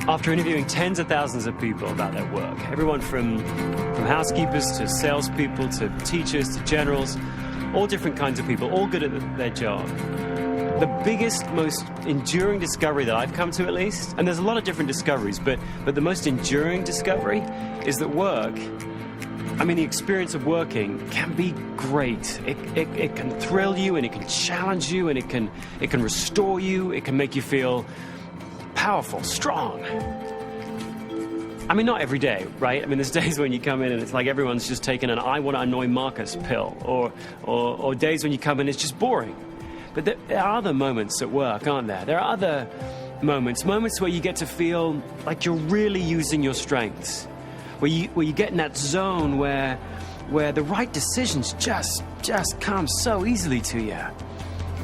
After interviewing tens of thousands of people about their work, everyone from housekeepers to salespeople to teachers to generals, all different kinds of people, all good at their job, the biggest, most enduring discovery that I've come to, at least, and there's a lot of different discoveries, but the most enduring discovery is that work, the experience of working can be great. It can thrill you, and it can challenge you, and it can restore you, it can make you feel powerful, strong. Not every day, right? There's days when you come in and it's like everyone's just taken an I want to annoy Marcus pill, or days when you come in it's just boring. But there are other moments at work, aren't there? There are other moments where you get to feel like you're really using your strengths, where you get in that zone where the right decisions just come so easily to you.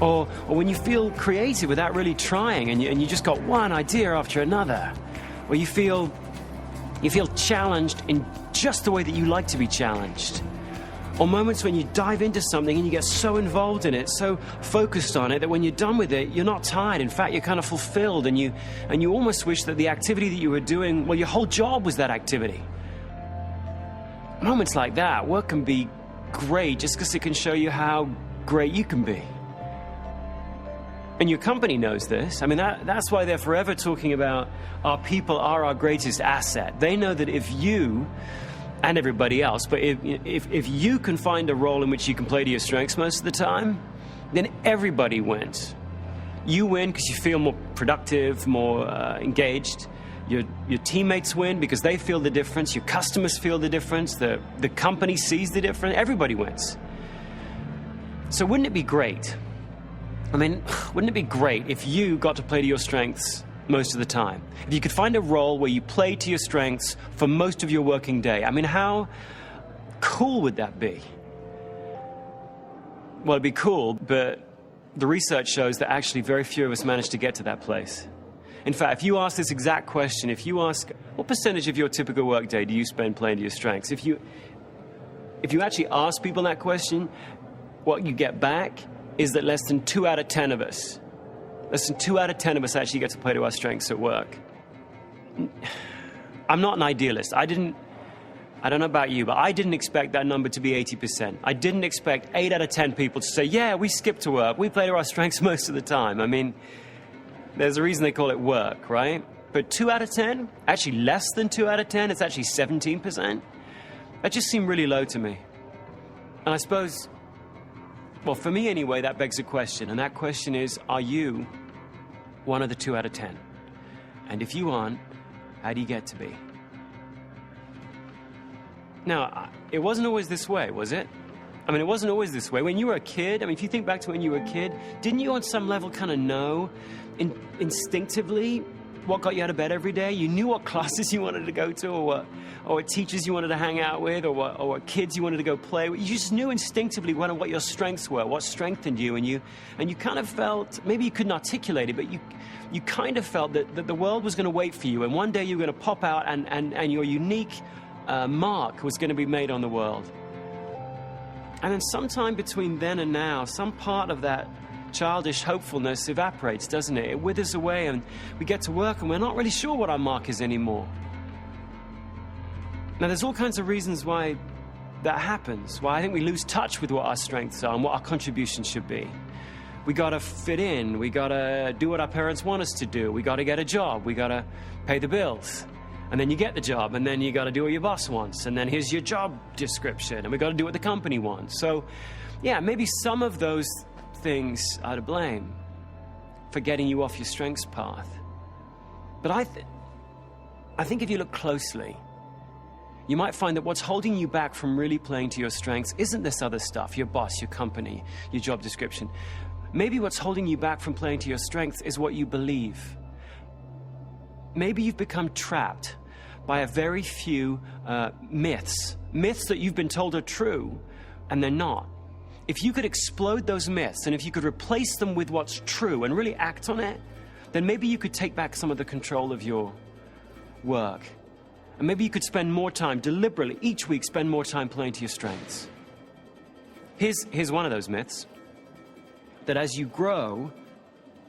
Or when you feel creative without really trying, and you just got one idea after another. Or you feel challenged in just the way that you like to be challenged. Or moments when you dive into something and you get so involved in it, so focused on it, that when you're done with it, you're not tired. In fact, you're kind of fulfilled, and you almost wish that the activity that you were doing, well, your whole job was that activity. Moments like that, work can be great just because it can show you how great you can be. And your company knows this. That's why they're forever talking about our people are our greatest asset. They know that if you, and everybody else, but if you can find a role in which you can play to your strengths most of the time, then everybody wins. You win because you feel more productive, more engaged. Your teammates win because they feel the difference. Your customers feel the difference. The company sees the difference. Everybody wins. So wouldn't it be great? Wouldn't it be great if you got to play to your strengths most of the time? If you could find a role where you play to your strengths for most of your working day. How cool would that be? Well, it'd be cool, but the research shows that actually very few of us manage to get to that place. In fact, if you ask this exact question, if you ask, what percentage of your typical workday do you spend playing to your strengths? If you actually ask people that question, what you get back is that less than 2 out of 10 of us actually get to play to our strengths at work. I'm not an idealist. I don't know about you, but I didn't expect that number to be 80%. I didn't expect 8 out of 10 people to say, yeah, we skip to work. We play to our strengths most of the time. There's a reason they call it work, right? But 2 out of 10, actually less than 2 out of 10, it's actually 17%. That just seemed really low to me. And I suppose, well, for me anyway, that begs a question. And that question is, are you one of the 2 out of 10? And if you aren't, how do you get to be? Now, it wasn't always this way, was it? It wasn't always this way. When you were a kid, if you think back to when you were a kid, didn't you on some level kind of know instinctively what got you out of bed every day? You knew what classes you wanted to go to, or what teachers you wanted to hang out with, or what kids you wanted to go play with. You just knew instinctively what your strengths were, what strengthened you, and you kind of felt, maybe you couldn't articulate it, but you kind of felt that the world was going to wait for you, and one day you were going to pop out and your unique mark was going to be made on the world. And then sometime between then and now, some part of that childish hopefulness evaporates, doesn't it? It withers away, and we get to work and we're not really sure what our mark is anymore. Now, there's all kinds of reasons why that happens, why I think we lose touch with what our strengths are and what our contribution should be. We gotta fit in, we gotta do what our parents want us to do, we gotta get a job, we gotta pay the bills. And then you get the job, and then you gotta do what your boss wants, and then here's your job description, and we gotta do what the company wants. So, yeah, maybe some of those things are to blame for getting you off your strengths path. But I think if you look closely, you might find that what's holding you back from really playing to your strengths isn't this other stuff, your boss, your company, your job description. Maybe what's holding you back from playing to your strengths is what you believe. Maybe you've become trapped by a very few myths that you've been told are true, and they're not. If you could explode those myths, and if you could replace them with what's true and really act on it, then maybe you could take back some of the control of your work. And maybe you could spend more time, deliberately, each week, spend more time playing to your strengths. Here's one of those myths, that as you grow,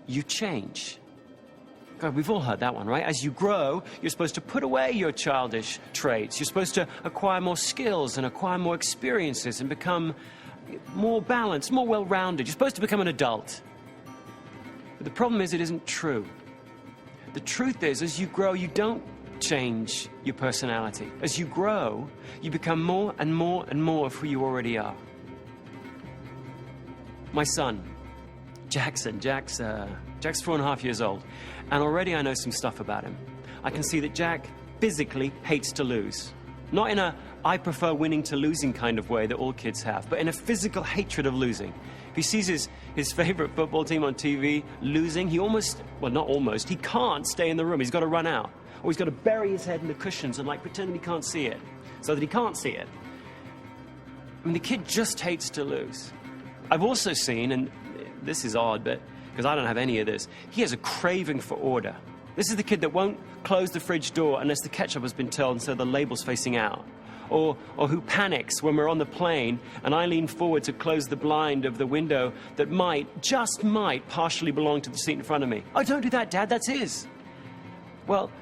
you change. God, we've all heard that one, right? As you grow, you're supposed to put away your childish traits. You're supposed to acquire more skills and acquire more experiences and become more balanced, more well-rounded. You're supposed to become an adult. But the problem is it isn't true. The truth is, as you grow, you don't change your personality. As you grow, you become more and more and more of who you already are. My son, Jackson, Jack's 4.5 years old, and already I know some stuff about him. I can see that Jack physically hates to lose. Not in a I prefer winning to losing kind of way that all kids have, but in a physical hatred of losing. If he sees his favorite football team on TV losing, he he can't stay in the room. He's got to run out. Or he's got to bury his head in the cushions and pretend he can't see it, so that he can't see it. I mean, the kid just hates to lose. I've also seen, and this is odd, but because I don't have any of this, he has a craving for order. This is the kid that won't close the fridge door unless the ketchup has been turned so the label's facing out. Or who panics when we're on the plane and I lean forward to close the blind of the window that just might, partially belong to the seat in front of me. Oh, don't do that, Dad, that's his. Well,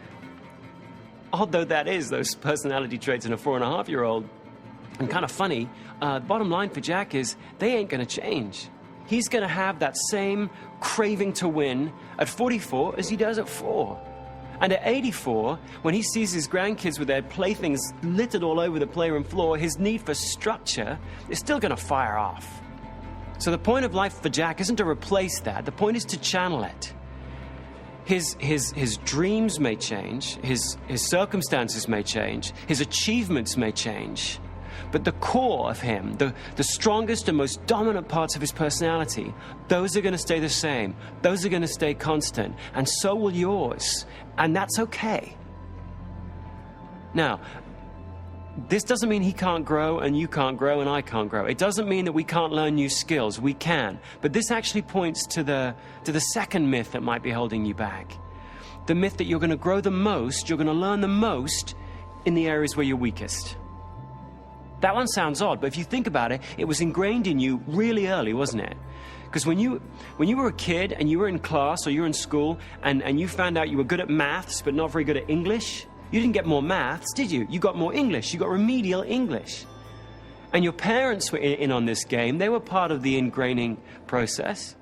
odd though that is, those personality traits in a 4.5-year-old, and kind of funny, bottom line for Jack is they ain't going to change. He's going to have that same craving to win at 44 as he does at 4. And at 84, when he sees his grandkids with their playthings littered all over the playroom floor, his need for structure is still going to fire off. So the point of life for Jack isn't to replace that. The point is to channel it. His dreams may change, his circumstances may change, his achievements may change. But the core of him, the strongest and most dominant parts of his personality, those are going to stay the same. Those are going to stay constant. And so will yours. And that's okay. Now, this doesn't mean he can't grow and you can't grow and I can't grow. It doesn't mean that we can't learn new skills. We can. But this actually points to the second myth that might be holding you back. The myth that you're going to grow the most, you're going to learn the most in the areas where you're weakest. That one sounds odd, but if you think about it, it was ingrained in you really early, wasn't it? Because when you were a kid and you were in class or you were in school and you found out you were good at maths but not very good at English, you didn't get more maths, did you? You got more English. You got remedial English. And your parents were in on this game. They were part of the ingraining process.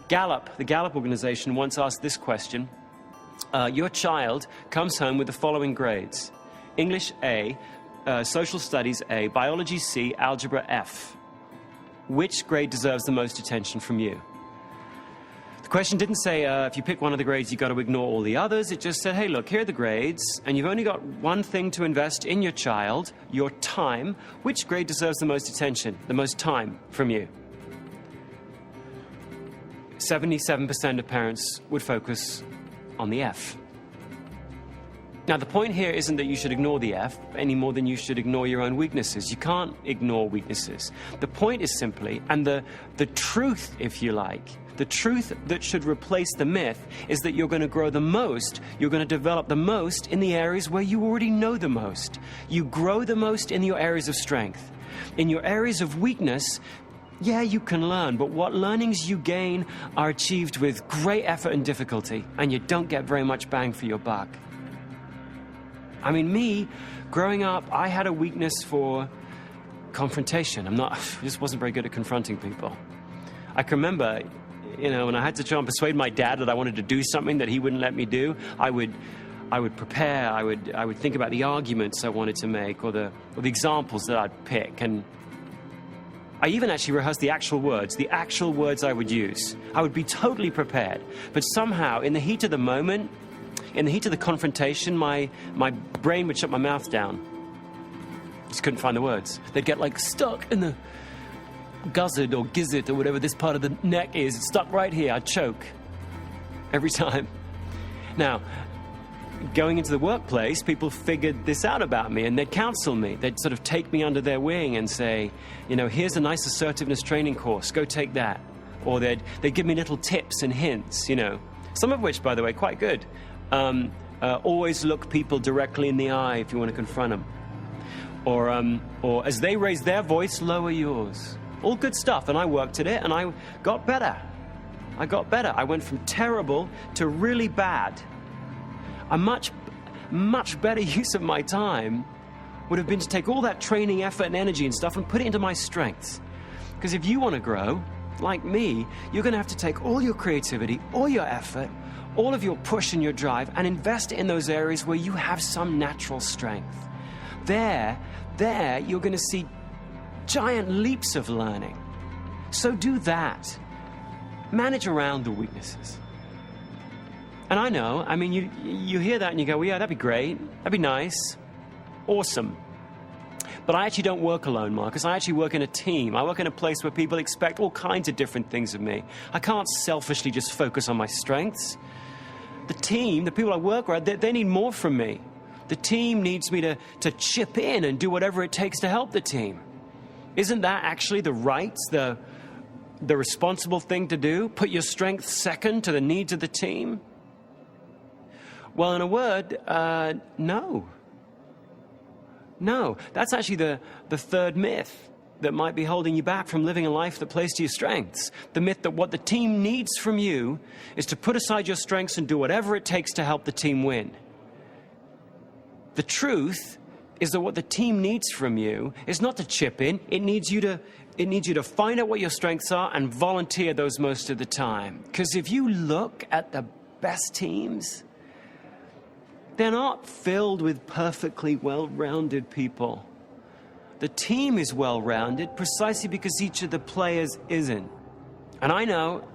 The Gallup organization once asked this question. Your child comes home with the following grades. English A, Social Studies A, Biology C, Algebra F. Which grade deserves the most attention from you? The question didn't say, if you pick one of the grades, you've got to ignore all the others. It just said, hey, look, here are the grades, and you've only got one thing to invest in your child, your time. Which grade deserves the most attention, the most time from you? 77% of parents would focus on the F. Now, the point here isn't that you should ignore the F any more than you should ignore your own weaknesses. You can't ignore weaknesses. The point is simply, and the truth, if you like, the truth that should replace the myth is that you're going to grow the most, you're going to develop the most in the areas where you already know the most. You grow the most in your areas of strength. In your areas of weakness, yeah, you can learn, but what learnings you gain are achieved with great effort and difficulty, and you don't get very much bang for your buck. I mean, me, growing up, I had a weakness for confrontation. I just wasn't very good at confronting people. I can remember, when I had to try and persuade my dad that I wanted to do something that he wouldn't let me do, I would prepare, I would think about the arguments I wanted to make or the examples that I'd pick. And I even actually rehearsed the actual words I would use. I would be totally prepared. But somehow, in the heat of the moment, in the heat of the confrontation, my brain would shut my mouth down. Just couldn't find the words. They'd get stuck in the guzzard or gizzard or whatever this part of the neck is. It's stuck right here. I'd choke every time. Now, going into the workplace, people figured this out about me and they'd counsel me. They'd sort of take me under their wing and say, here's a nice assertiveness training course. Go take that. Or they'd give me little tips and hints, Some of which, by the way, quite good. Always look people directly in the eye if you want to confront them. Or as they raise their voice, lower yours. All good stuff, and I worked at it, and I got better. I got better. I went from terrible to really bad. A much better use of my time would have been to take all that training, effort, and energy and stuff and put it into my strengths. Because if you want to grow, like me, you're going to have to take all your creativity, all your effort, all of your push and your drive, and invest it in those areas where you have some natural strength. There, you're going to see giant leaps of learning. So do that. Manage around the weaknesses. And I know, I mean, you hear that and you go, well, yeah, that'd be great. That'd be nice. Awesome. But I actually don't work alone, Marcus. I actually work in a team. I work in a place where people expect all kinds of different things of me. I can't selfishly just focus on my strengths. The team, the people I work with, they need more from me. The team needs me to chip in and do whatever it takes to help the team. Isn't that actually the right, the responsible thing to do? Put your strengths second to the needs of the team? Well, in a word, no. No, that's actually the third myth that might be holding you back from living a life that plays to your strengths. The myth that what the team needs from you is to put aside your strengths and do whatever it takes to help the team win. The truth is that what the team needs from you is not to chip in. It needs you to find out what your strengths are and volunteer those most of the time. Because if you look at the best teams, they're not filled with perfectly well-rounded people. The team is well-rounded precisely because each of the players isn't. And I know,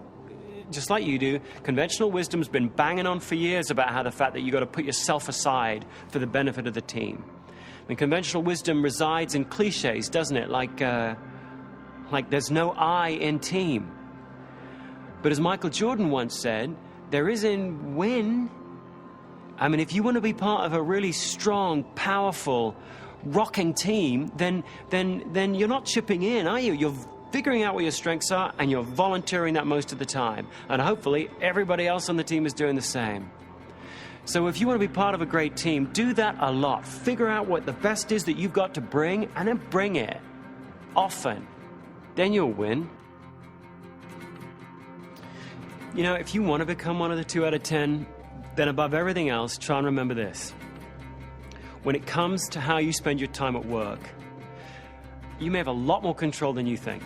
just like you do, conventional wisdom's been banging on for years about how the fact that you've got to put yourself aside for the benefit of the team. I mean, conventional wisdom resides in cliches, doesn't it? Like there's no I in team. But as Michael Jordan once said, there is in win. I mean, if you want to be part of a really strong, powerful, rocking team, then you're not chipping in, are you? You're figuring out what your strengths are, and you're volunteering that most of the time. And hopefully, everybody else on the team is doing the same. So if you want to be part of a great team, do that a lot. Figure out what the best is that you've got to bring, and then bring it often. Then you'll win. You know, if you want to become one of the 2 out of 10, then above everything else, try and remember this. When it comes to how you spend your time at work, you may have a lot more control than you think.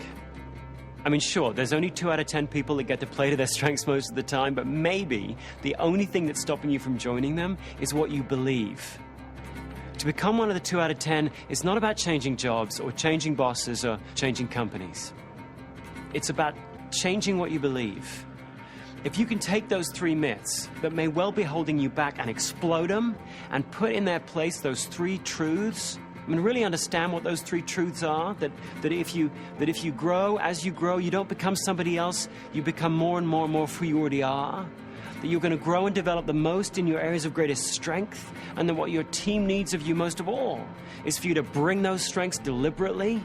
I mean, sure, there's only 2 out of 10 people that get to play to their strengths most of the time, but maybe the only thing that's stopping you from joining them is what you believe. To become one of the 2 out of 10 is not about changing jobs or changing bosses or changing companies. It's about changing what you believe. If you can take those 3 myths that may well be holding you back and explode them and put in their place those 3 truths, I mean, really understand what those 3 truths are, that if you grow, as you grow, you don't become somebody else, you become more and more and more of who you already are, that you're going to grow and develop the most in your areas of greatest strength, and that what your team needs of you most of all is for you to bring those strengths deliberately.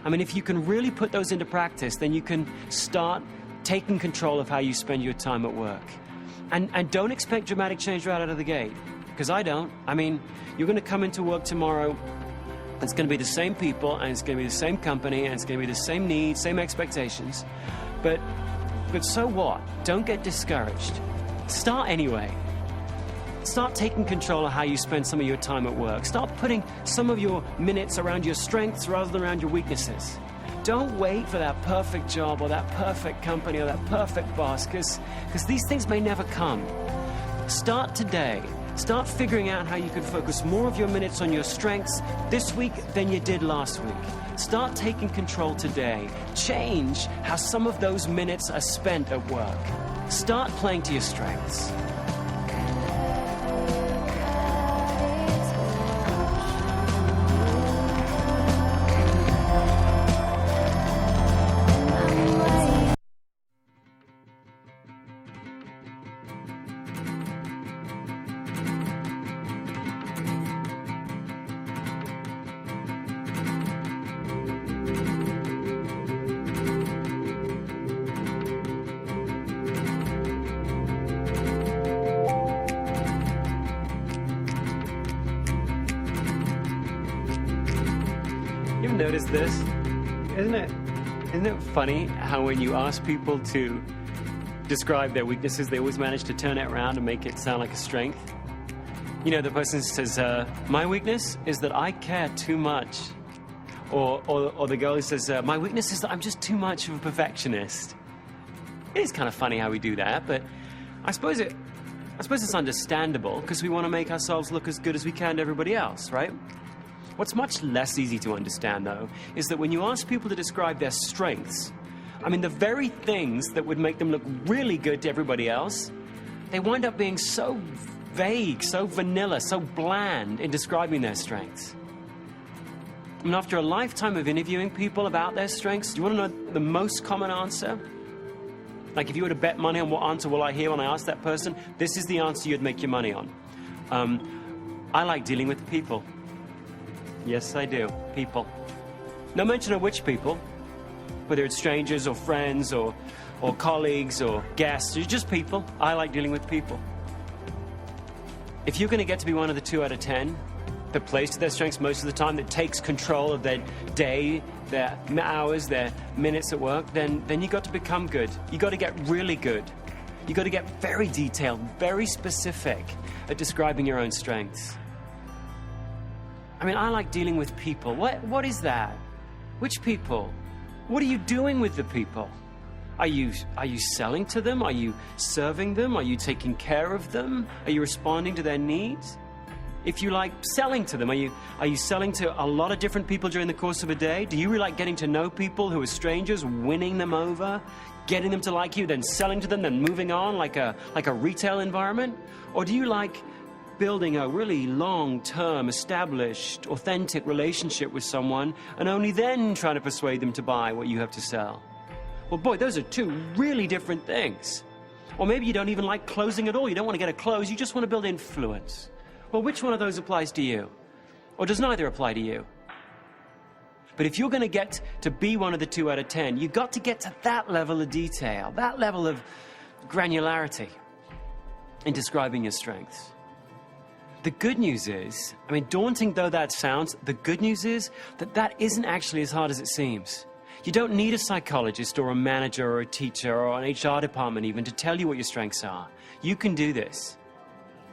I mean, if you can really put those into practice, then you can start taking control of how you spend your time at work. And don't expect dramatic change right out of the gate, because I don't. I mean, you're going to come into work tomorrow, it's going to be the same people, and it's going to be the same company, and it's going to be the same needs, same expectations. But so what? Don't get discouraged. Start anyway. Start taking control of how you spend some of your time at work. Start putting some of your minutes around your strengths rather than around your weaknesses. Don't wait for that perfect job or that perfect company or that perfect boss, because these things may never come. Start today. Start figuring out how you can focus more of your minutes on your strengths this week than you did last week. Start taking control today. Change how some of those minutes are spent at work. Start playing to your strengths. Notice this? Isn't it funny how when you ask people to describe their weaknesses, they always manage to turn it around and make it sound like a strength. You know, the person says, my weakness is that I care too much. Or the girl who says, my weakness is that I'm just too much of a perfectionist. It is kind of funny how we do that, but I suppose it's understandable because we want to make ourselves look as good as we can to everybody else, right? What's much less easy to understand, though, is that when you ask people to describe their strengths, I mean, the very things that would make them look really good to everybody else, they wind up being so vague, so vanilla, so bland in describing their strengths. I mean, after a lifetime of interviewing people about their strengths, do you want to know the most common answer? Like, if you were to bet money on what answer will I hear when I ask that person, this is the answer you'd make your money on. I like dealing with people. Yes, I do. People. No mention of which people, whether it's strangers or friends or colleagues or guests, or just people. I like dealing with people. If you're going to get to be one of the 2 out of 10 that plays to their strengths most of the time, that takes control of their day, their hours, their minutes at work, then you got to become good. You got to get really good. You got to get very detailed, very specific at describing your own strengths. I mean, I like dealing with people. What is that? Which people? What are you doing with the people? Are you selling to them? Are you serving them? Are you taking care of them? Are you responding to their needs? If you like selling to them, are you selling to a lot of different people during the course of a day? Do you really like getting to know people who are strangers, winning them over, getting them to like you, then selling to them, then moving on like a retail environment? Or do you like building a really long-term, established, authentic relationship with someone and only then trying to persuade them to buy what you have to sell? Well, boy, those are 2 really different things. Or maybe you don't even like closing at all. You don't want to get a close. You just want to build influence. Well, which one of those applies to you? Or does neither apply to you? But if you're going to get to be one of the 2 out of 10, you've got to get to that level of detail, that level of granularity in describing your strengths. The good news is, I mean, daunting though that sounds, the good news is that isn't actually as hard as it seems. You don't need a psychologist or a manager or a teacher or an HR department even to tell you what your strengths are. You can do this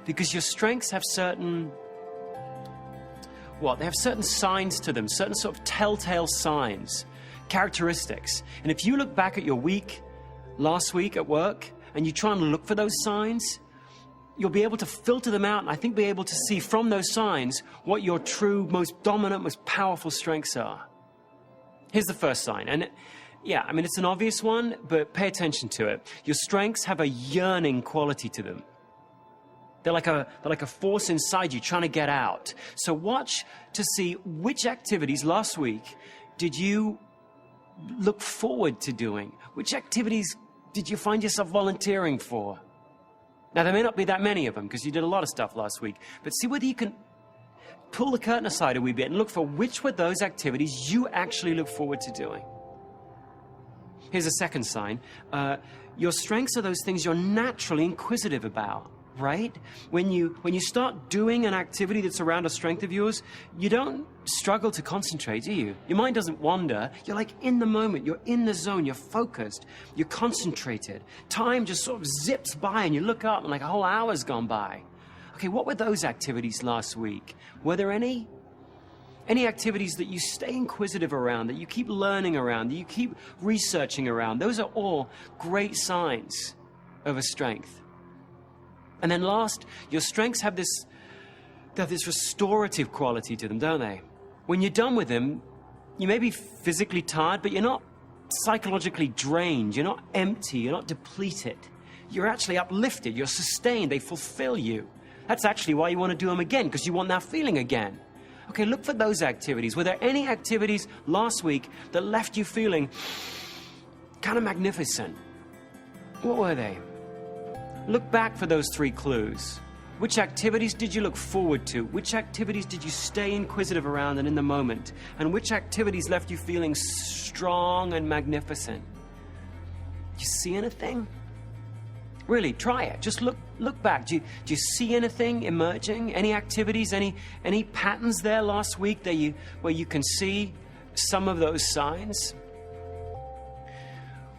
because your strengths have certain signs to them, certain sort of telltale signs, characteristics. And if you look back at your week, last week at work, and you try and look for those signs, you'll be able to filter them out and I think be able to see from those signs what your true, most dominant, most powerful strengths are. Here's the first sign. And it's an obvious one, but pay attention to it. Your strengths have a yearning quality to them. They're like a force inside you trying to get out. So watch to see which activities last week did you look forward to doing? Which activities did you find yourself volunteering for? Now, there may not be that many of them because you did a lot of stuff last week, but see whether you can pull the curtain aside a wee bit and look for which were those activities you actually look forward to doing. Here's a second sign. Your strengths are those things you're naturally inquisitive about, right? When you start doing an activity that's around a strength of yours, you don't struggle to concentrate, do you? Your mind doesn't wander. You're like in the moment. You're in the zone. You're focused. You're concentrated. Time just sort of zips by and you look up and like a whole hour's gone by. Okay, what were those activities last week? Were there any activities that you stay inquisitive around, that you keep learning around, that you keep researching around? Those are all great signs of a strength. And then last, your strengths have this restorative quality to them, don't they? When you're done with them, you may be physically tired, but you're not psychologically drained. You're not empty. You're not depleted. You're actually uplifted. You're sustained. They fulfill you. That's actually why you want to do them again, because you want that feeling again. Okay, look for those activities. Were there any activities last week that left you feeling kind of magnificent? What were they? Look back for those 3 clues. Which activities did you look forward to? Which activities did you stay inquisitive around and in the moment? And which activities left you feeling strong and magnificent? Do you see anything? Really, try it. Just look back. Do you see anything emerging? Any activities, any patterns there last week where you can see some of those signs?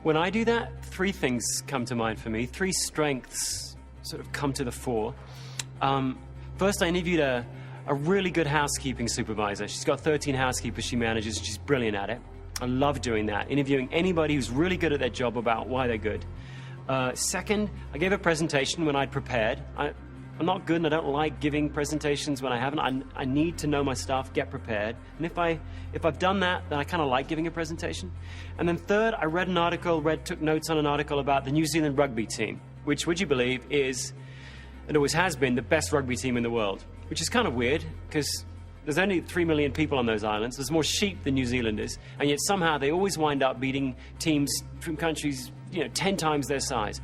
When I do that, three things come to mind for me. Three strengths sort of come to the fore. First, I interviewed a really good housekeeping supervisor. She's got 13 housekeepers she manages. She's brilliant at it. I love doing that, interviewing anybody who's really good at their job about why they're good. Second, I gave a presentation when I'd prepared. I'm not good and I don't like giving presentations when I haven't. I need to know my stuff, get prepared. And if I've done that, then I kind of like giving a presentation. And then third, I took notes on an article about the New Zealand rugby team, which, would you believe, is, and always has been, the best rugby team in the world. Which is kind of weird, because there's only 3 million people on those islands. There's more sheep than New Zealanders. And yet somehow they always wind up beating teams from countries, 10 times their size.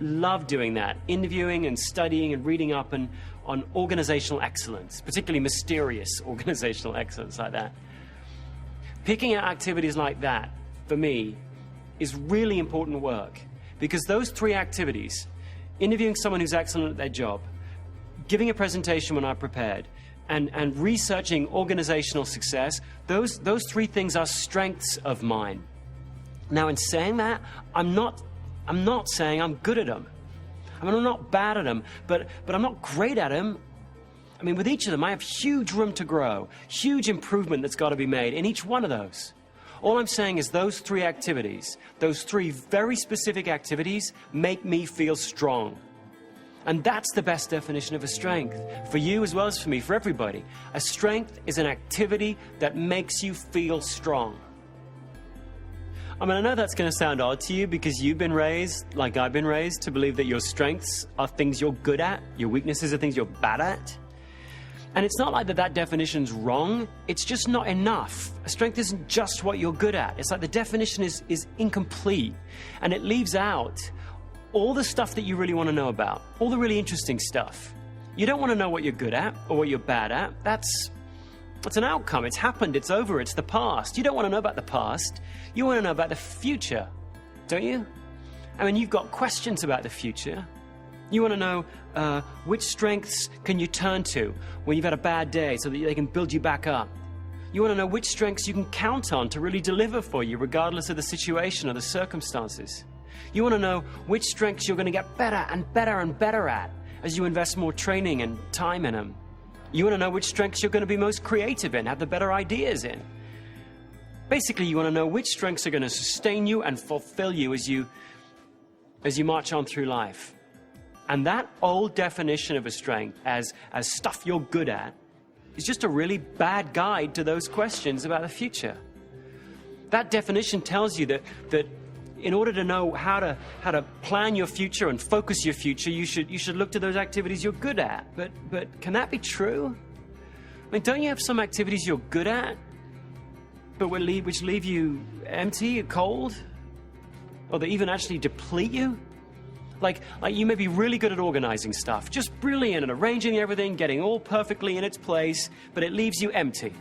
Love doing that, interviewing and studying and reading up on organizational excellence, particularly mysterious organizational excellence like that. Picking out activities like that, for me, is really important work, because those three activities, interviewing someone who's excellent at their job, giving a presentation when I'm prepared, and researching organizational success, those three things are strengths of mine. Now, in saying that, I'm not saying I'm good at them. I mean, I'm not bad at them, but I'm not great at them. I mean, with each of them, I have huge room to grow, huge improvement that's got to be made in each one of those. All I'm saying is those three activities, those three very specific activities, make me feel strong. And that's the best definition of a strength, for you as well as for me, for everybody. A strength is an activity that makes you feel strong. I mean, I know that's going to sound odd to you because you've been raised, like I've been raised, to believe that your strengths are things you're good at, your weaknesses are things you're bad at. And it's not like that definition's wrong, it's just not enough. A strength isn't just what you're good at. It's like the definition is incomplete, and it leaves out all the stuff that you really want to know about, all the really interesting stuff. You don't want to know what you're good at or what you're bad at. That's an outcome. It's happened. It's over. It's the past. You don't want to know about the past. You want to know about the future, don't you? I mean, you've got questions about the future. You want to know which strengths can you turn to when you've had a bad day so that they can build you back up. You want to know which strengths you can count on to really deliver for you regardless of the situation or the circumstances. You want to know which strengths you're going to get better and better and better at as you invest more training and time in them. You want to know which strengths you're going to be most creative in, have the better ideas in. Basically, you want to know which strengths are going to sustain you and fulfill you as you march on through life. And that old definition of a strength as stuff you're good at is just a really bad guide to those questions about the future. That definition tells you that in order to know how to plan your future and focus your future, you should look to those activities you're good at. But can that be true? I mean, don't you have some activities you're good at, but which leave you empty, cold, or that even actually deplete you? Like you may be really good at organizing stuff, just brilliant at arranging everything, getting all perfectly in its place, but it leaves you empty.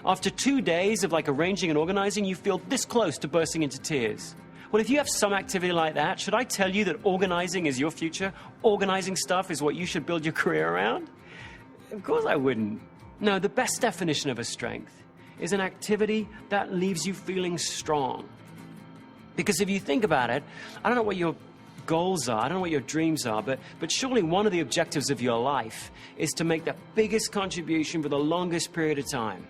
After 2 days of arranging and organizing, you feel this close to bursting into tears. Well, if you have some activity like that, should I tell you that organizing is your future? Organizing stuff is what you should build your career around? Of course I wouldn't. No, the best definition of a strength is an activity that leaves you feeling strong. Because if you think about it, I don't know what your goals are, I don't know what your dreams are, but surely one of the objectives of your life is to make the biggest contribution for the longest period of time.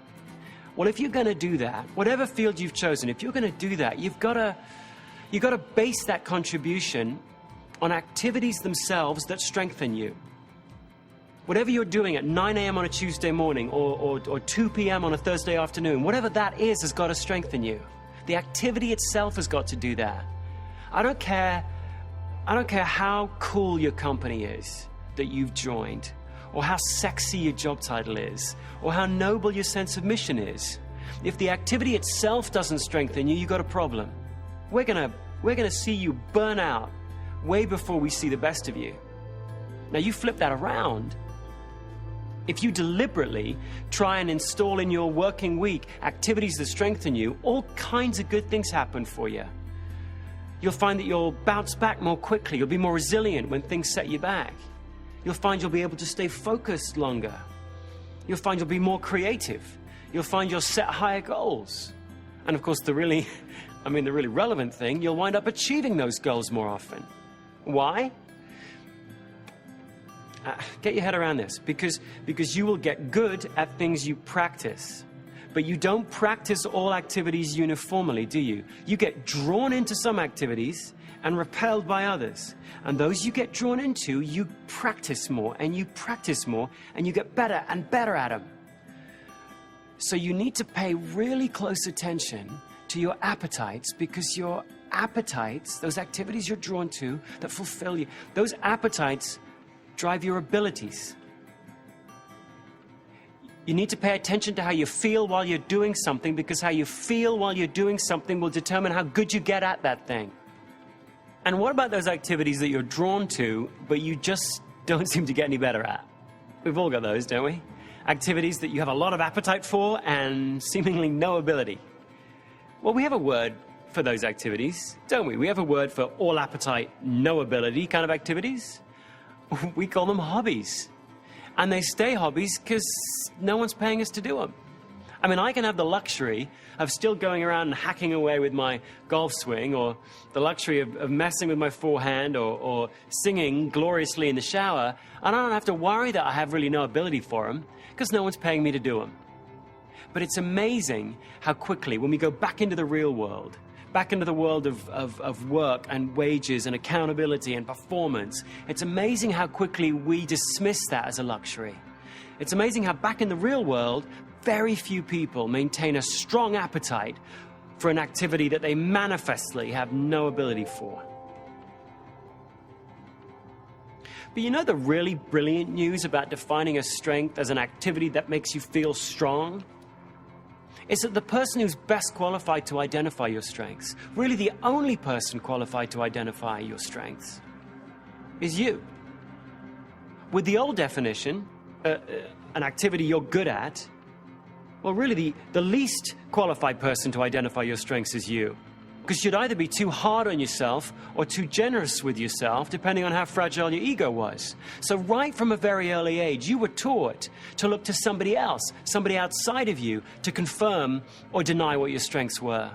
Well, if you're going to do that, whatever field you've chosen, if you're going to do that, you've got to base that contribution on activities themselves that strengthen you. Whatever you're doing at 9 a.m. on a Tuesday morning or 2 p.m. on a Thursday afternoon, whatever that is has got to strengthen you. The activity itself has got to do that. I don't care how cool your company is that you've joined, or how sexy your job title is, or how noble your sense of mission is. If the activity itself doesn't strengthen you, you've got a problem. We're gonna see you burn out way before we see the best of you. Now you flip that around. If you deliberately try and install in your working week activities that strengthen you, all kinds of good things happen for you. You'll find that you'll bounce back more quickly. You'll be more resilient when things set you back. You'll find you'll be able to stay focused longer. You'll find you'll be more creative. You'll find you'll set higher goals. And of course, the really I mean, the really relevant thing, you'll wind up achieving those goals more often. Why? Get your head around this. Because you will get good at things you practice. But you don't practice all activities uniformly, do you? You get drawn into some activities and repelled by others. And those you get drawn into, you practice more, and you practice more, and you get better and better at them. So you need to pay really close attention to your appetites, because your appetites, those activities you're drawn to that fulfill you, those appetites drive your abilities. You need to pay attention to how you feel while you're doing something, because how you feel while you're doing something will determine how good you get at that thing. And what about those activities that you're drawn to, but you just don't seem to get any better at? We've all got those, don't we? Activities that you have a lot of appetite for and seemingly no ability. Well, we have a word for those activities, don't we? We have a word for all appetite, no ability kind of activities. We call them hobbies. And they stay hobbies because no one's paying us to do them. I mean, I can have the luxury of still going around and hacking away with my golf swing, or the luxury of messing with my forehand, or singing gloriously in the shower, and I don't have to worry that I have really no ability for them, because no one's paying me to do them. But it's amazing how quickly, when we go back into the real world, back into the world of work and wages and accountability and performance, it's amazing how quickly we dismiss that as a luxury. It's amazing how back in the real world, very few people maintain a strong appetite for an activity that they manifestly have no ability for. But you know the really brilliant news about defining a strength as an activity that makes you feel strong? Is that the person who's best qualified to identify your strengths, really the only person qualified to identify your strengths, is you. With the old definition, an activity you're good at, well, really the least qualified person to identify your strengths is you. Because you'd either be too hard on yourself or too generous with yourself, depending on how fragile your ego was. So right from a very early age, you were taught to look to somebody else, somebody outside of you, to confirm or deny what your strengths were.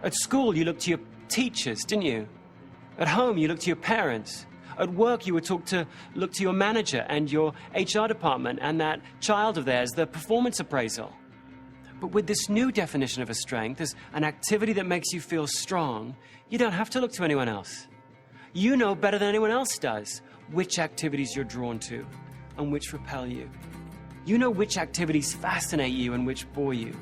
At school, you looked to your teachers, didn't you? At home, you looked to your parents. At work, you were taught to look to your manager and your HR department and that child of theirs, the performance appraisal. But with this new definition of a strength as an activity that makes you feel strong, you don't have to look to anyone else. You know better than anyone else does which activities you're drawn to and which repel you. You know which activities fascinate you and which bore you.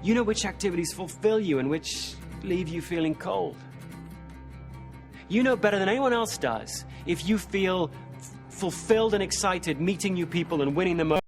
You know which activities fulfill you and which leave you feeling cold. You know better than anyone else does if you feel fulfilled and excited meeting new people and winning them over.